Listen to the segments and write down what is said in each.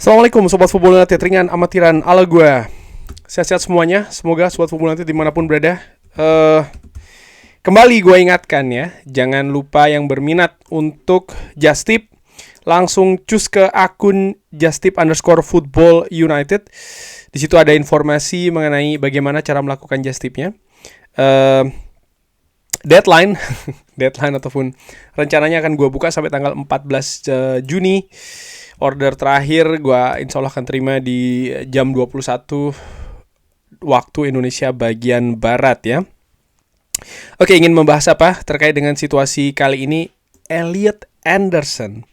Assalamualaikum Sobat Football United, ringan amatiran ala gue. Sehat-sehat semuanya, semoga Sobat Football United dimanapun berada. Kembali gue ingatkan ya, jangan lupa yang berminat untuk Just Tip, langsung cus ke akun @justtip_football united. Di situ ada informasi mengenai bagaimana cara melakukan Just Tipnya. Deadline ataupun rencananya akan gue buka sampai tanggal 14 Juni. Order terakhir gue insya Allah akan terima di jam 21 waktu Indonesia bagian Barat ya. Oke, ingin membahas apa terkait dengan situasi kali ini? Elliot Anderson.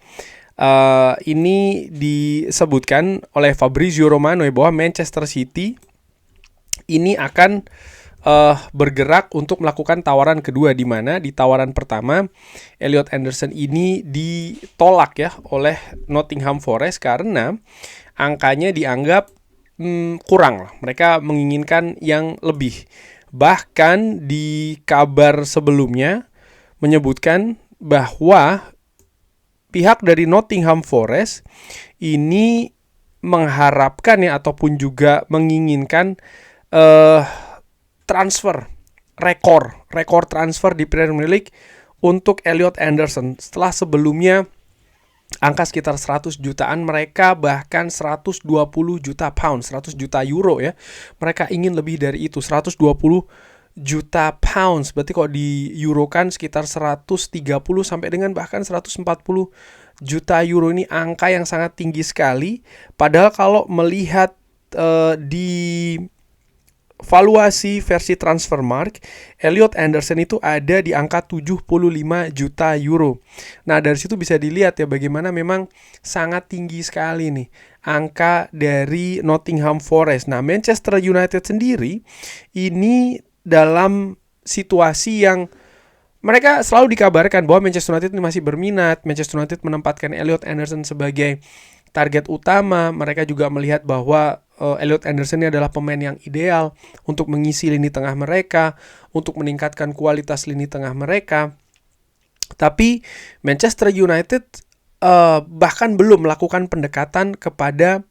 Ini disebutkan oleh Fabrizio Romano bahwa Manchester City ini akan bergerak untuk melakukan tawaran kedua, di mana di tawaran pertama Elliot Anderson ini ditolak ya oleh Nottingham Forest karena angkanya dianggap kurang. Mereka menginginkan yang lebih. Bahkan di kabar sebelumnya menyebutkan bahwa pihak dari Nottingham Forest ini mengharapkan ya ataupun juga menginginkan rekor transfer di Premier League untuk Elliot Anderson. Setelah sebelumnya angka sekitar 100 jutaan, mereka bahkan 120 juta pound, 100 juta euro ya. Mereka ingin lebih dari itu, 120 juta pounds. Berarti kalau di euro kan sekitar 130 sampai dengan bahkan 140 juta euro. Ini angka yang sangat tinggi sekali. Padahal kalau melihat di valuasi versi Transfermarkt, Elliot Anderson itu ada di angka 75 juta euro. Nah, dari situ bisa dilihat ya bagaimana memang sangat tinggi sekali nih angka dari Nottingham Forest. Nah, Manchester United sendiri ini dalam situasi yang mereka selalu dikabarkan bahwa Manchester United ini masih berminat. Manchester United menempatkan Elliot Anderson sebagai target utama. Mereka juga melihat bahwa Elliot Anderson ini adalah pemain yang ideal untuk mengisi lini tengah mereka, untuk meningkatkan kualitas lini tengah mereka. Tapi Manchester United bahkan belum melakukan pendekatan kepada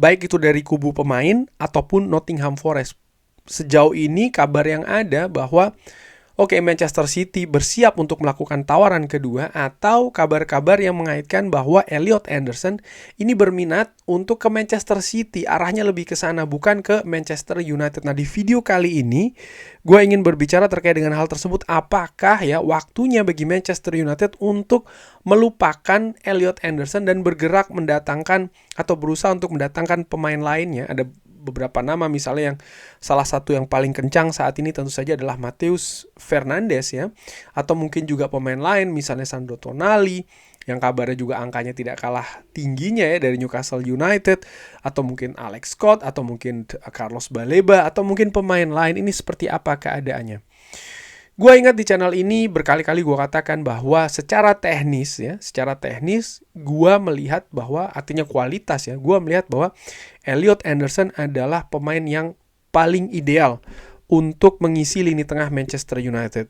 baik itu dari kubu pemain ataupun Nottingham Forest. Sejauh ini kabar yang ada bahwa Manchester City bersiap untuk melakukan tawaran kedua, atau kabar-kabar yang mengaitkan bahwa Elliot Anderson ini berminat untuk ke Manchester City. Arahnya lebih ke sana, bukan ke Manchester United. Nah, di video kali ini gue ingin berbicara terkait dengan hal tersebut. Apakah ya waktunya bagi Manchester United untuk melupakan Elliot Anderson dan bergerak mendatangkan atau berusaha untuk mendatangkan pemain lainnya? Ada beberapa nama, misalnya yang salah satu yang paling kencang saat ini tentu saja adalah Matheus Fernandes ya, atau mungkin juga pemain lain misalnya Sandro Tonali yang kabarnya juga angkanya tidak kalah tingginya ya dari Newcastle United, atau mungkin Alex Scott, atau mungkin Carlos Baleba, atau mungkin pemain lain. Ini seperti apa keadaannya? Gue ingat di channel ini berkali-kali gue katakan bahwa secara teknis gue melihat bahwa artinya kualitas ya, gue melihat bahwa Elliot Anderson adalah pemain yang paling ideal untuk mengisi lini tengah Manchester United.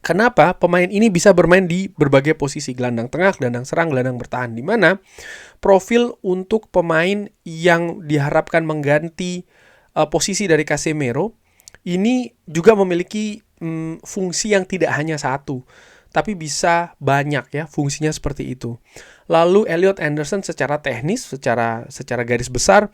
Kenapa? Pemain ini bisa bermain di berbagai posisi, gelandang tengah, gelandang serang, gelandang bertahan, di mana profil untuk pemain yang diharapkan mengganti posisi dari Casemiro ini juga memiliki fungsi yang tidak hanya satu, tapi bisa banyak ya fungsinya seperti itu. Lalu Elliot Anderson secara teknis, secara garis besar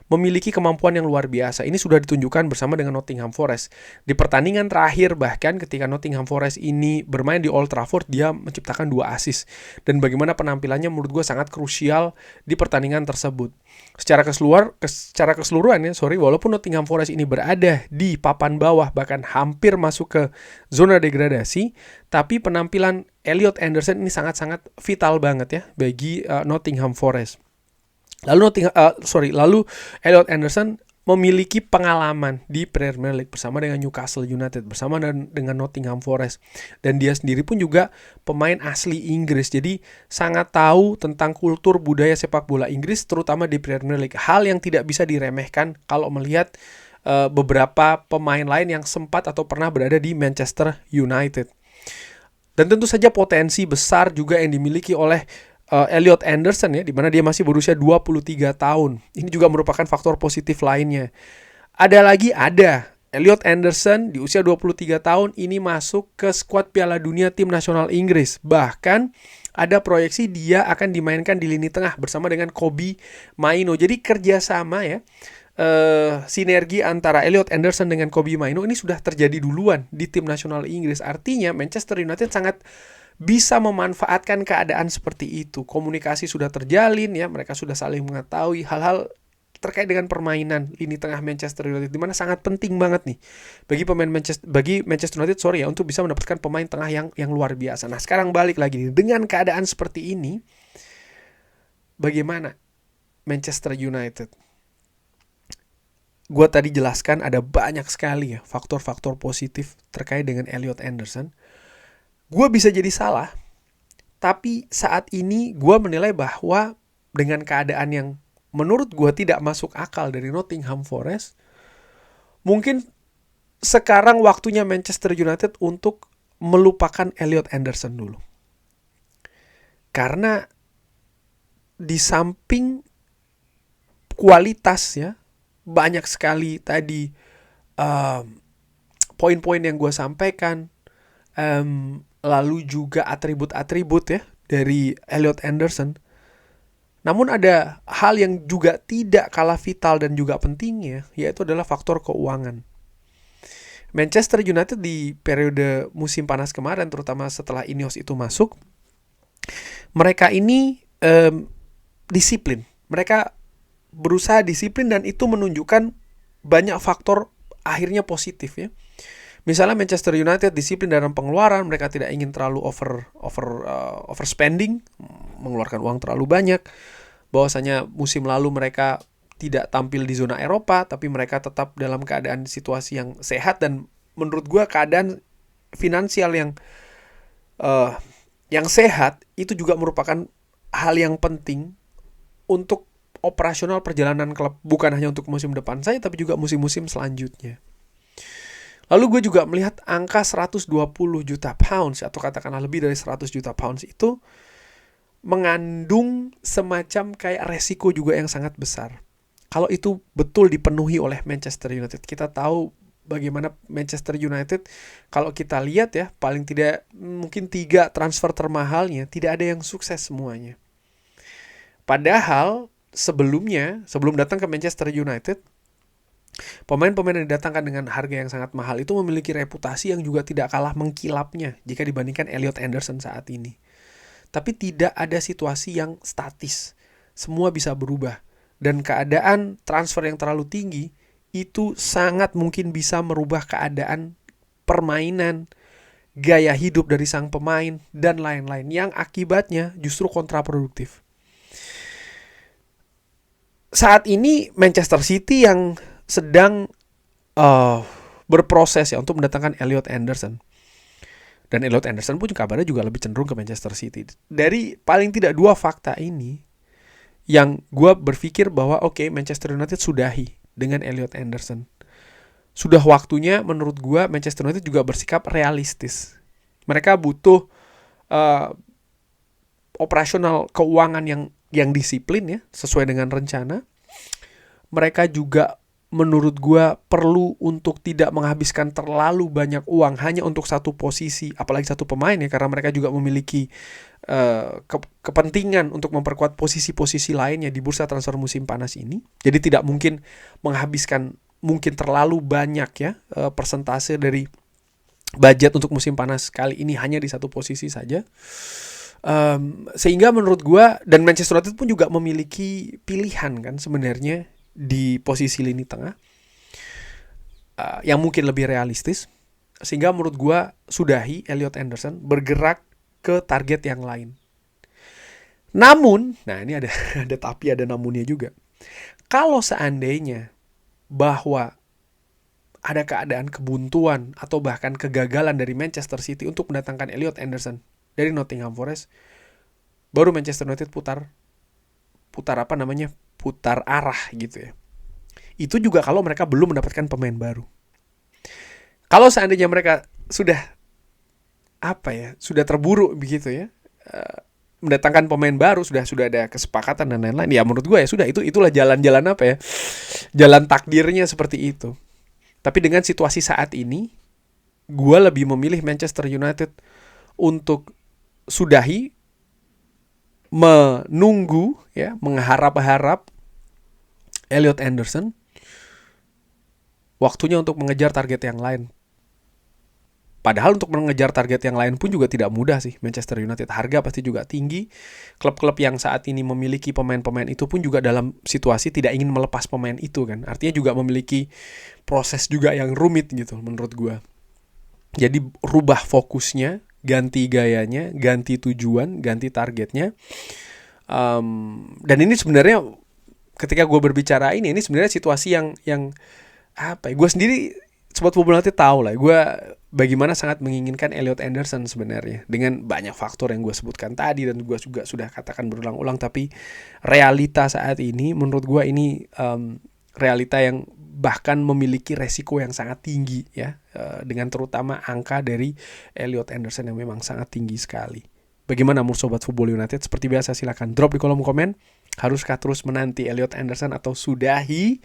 memiliki kemampuan yang luar biasa. Ini sudah ditunjukkan bersama dengan Nottingham Forest. Di pertandingan terakhir bahkan ketika Nottingham Forest ini bermain di Old Trafford, dia menciptakan 2 assist. Dan bagaimana penampilannya menurut gue sangat krusial di pertandingan tersebut. Secara keseluruhan ya, walaupun Nottingham Forest ini berada di papan bawah bahkan hampir masuk ke zona degradasi, tapi penampilan Elliot Anderson ini sangat-sangat vital banget ya bagi Nottingham Forest. Lalu Elliot Anderson memiliki pengalaman di Premier League bersama dengan Newcastle United, bersama dengan Nottingham Forest, dan dia sendiri pun juga pemain asli Inggris, jadi sangat tahu tentang kultur budaya sepak bola Inggris terutama di Premier League. Hal yang tidak bisa diremehkan kalau melihat beberapa pemain lain yang sempat atau pernah berada di Manchester United. Dan tentu saja potensi besar juga yang dimiliki oleh Elliot Anderson ya, di mana dia masih berusia 23 tahun. Ini juga merupakan faktor positif lainnya. Ada Elliot Anderson di usia 23 tahun ini masuk ke skuad Piala Dunia tim nasional Inggris. Bahkan ada proyeksi dia akan dimainkan di lini tengah bersama dengan Kobbie Mainoo. Jadi kerjasama ya, sinergi antara Elliot Anderson dengan Kobbie Mainoo ini sudah terjadi duluan di tim nasional Inggris. Artinya Manchester United sangat bisa memanfaatkan keadaan seperti itu. Komunikasi sudah terjalin ya, mereka sudah saling mengetahui hal-hal terkait dengan permainan lini tengah Manchester United, di mana sangat penting banget nih bagi Manchester United untuk bisa mendapatkan pemain tengah yang luar biasa. Nah, sekarang balik lagi nih, dengan keadaan seperti ini, bagaimana Manchester United? Gue tadi jelaskan ada banyak sekali ya faktor-faktor positif terkait dengan Elliot Anderson. Gue bisa jadi salah, tapi saat ini gue menilai bahwa dengan keadaan yang menurut gue tidak masuk akal dari Nottingham Forest, mungkin sekarang waktunya Manchester United untuk melupakan Elliot Anderson dulu. Karena di samping kualitas ya, banyak sekali tadi poin-poin yang gue sampaikan, lalu juga atribut-atribut ya dari Elliot Anderson. Namun ada hal yang juga tidak kalah vital dan juga pentingnya, yaitu adalah faktor keuangan. Manchester United di periode musim panas kemarin, terutama setelah Ineos itu masuk, mereka ini disiplin. Mereka berusaha disiplin dan itu menunjukkan banyak faktor akhirnya positif ya. Misalnya Manchester United disiplin dalam pengeluaran, mereka tidak ingin terlalu overspending, mengeluarkan uang terlalu banyak. Bahwasanya musim lalu mereka tidak tampil di zona Eropa, tapi mereka tetap dalam keadaan situasi yang sehat, dan menurut gue keadaan finansial yang sehat itu juga merupakan hal yang penting untuk operasional perjalanan klub, bukan hanya untuk musim depan saja, tapi juga musim-musim selanjutnya. Lalu gue juga melihat angka 120 juta pounds atau katakanlah lebih dari 100 juta pounds itu mengandung semacam kayak resiko juga yang sangat besar. Kalau itu betul dipenuhi oleh Manchester United, kita tahu bagaimana Manchester United, kalau kita lihat ya, paling tidak mungkin 3 transfer termahalnya tidak ada yang sukses semuanya. Padahal sebelum datang ke Manchester United, pemain-pemain yang didatangkan dengan harga yang sangat mahal itu memiliki reputasi yang juga tidak kalah mengkilapnya jika dibandingkan Elliot Anderson saat ini. Tapi tidak ada situasi yang statis. Semua bisa berubah. Dan keadaan transfer yang terlalu tinggi itu sangat mungkin bisa merubah keadaan permainan, gaya hidup dari sang pemain, dan lain-lain. Yang akibatnya justru kontraproduktif. Saat ini Manchester City yang sedang berproses ya untuk mendatangkan Elliot Anderson. Dan Elliot Anderson pun kabarnya juga lebih cenderung ke Manchester City. Dari paling tidak 2 fakta ini, yang gue berpikir bahwa Manchester United sudahi dengan Elliot Anderson. Sudah waktunya menurut gue Manchester United juga bersikap realistis. Mereka butuh operasional keuangan yang disiplin ya, sesuai dengan rencana. Mereka juga menurut gue perlu untuk tidak menghabiskan terlalu banyak uang hanya untuk satu posisi, apalagi satu pemain ya, karena mereka juga memiliki kepentingan untuk memperkuat posisi-posisi lainnya di bursa transfer musim panas ini. Jadi tidak mungkin menghabiskan terlalu banyak ya persentase dari budget untuk musim panas kali ini hanya di satu posisi saja. Sehingga menurut gue, dan Manchester United pun juga memiliki pilihan kan sebenarnya di posisi lini tengah yang mungkin lebih realistis, sehingga menurut gue sudahi Elliot Anderson, bergerak ke target yang lain. Namun, nah ini ada tapi ada namunnya juga. Kalau seandainya bahwa ada keadaan kebuntuan atau bahkan kegagalan dari Manchester City untuk mendatangkan Elliot Anderson dari Nottingham Forest, baru Manchester United putar arah gitu ya. Itu juga kalau mereka belum mendapatkan pemain baru. Kalau seandainya mereka sudah terburu begitu ya, mendatangkan pemain baru, sudah ada kesepakatan dan lain-lain. Ya menurut gue ya sudah, itulah jalan-jalan apa ya, jalan takdirnya seperti itu. Tapi dengan situasi saat ini, gue lebih memilih Manchester United untuk sudahi, menunggu ya, mengharap-harap Elliot Anderson, waktunya untuk mengejar target yang lain. Padahal untuk mengejar target yang lain pun juga tidak mudah sih Manchester United. Harga pasti juga tinggi. Klub-klub yang saat ini memiliki pemain-pemain itu pun juga dalam situasi tidak ingin melepas pemain itu kan. Artinya juga memiliki proses juga yang rumit gitu menurut gue. Jadi rubah fokusnya, ganti gayanya, ganti tujuan, ganti targetnya. Dan ini sebenarnya ketika gue berbicara ini sebenarnya situasi yang apa ya, gue sendiri Sobat Football United tahu lah, gue bagaimana sangat menginginkan Elliot Anderson sebenarnya, dengan banyak faktor yang gue sebutkan tadi dan gue juga sudah katakan berulang-ulang. Tapi realita saat ini menurut gue ini realita yang bahkan memiliki resiko yang sangat tinggi ya, dengan terutama angka dari Elliot Anderson yang memang sangat tinggi sekali. Bagaimana menurut Sobat Football United? Seperti biasa silakan drop di kolom komen. Haruskah terus menanti Elliot Anderson atau sudahi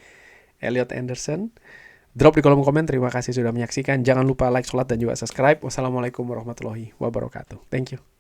Elliot Anderson? Drop di kolom komen. Terima kasih sudah menyaksikan. Jangan lupa like, sholat, dan juga subscribe. Wassalamualaikum warahmatullahi wabarakatuh. Thank you.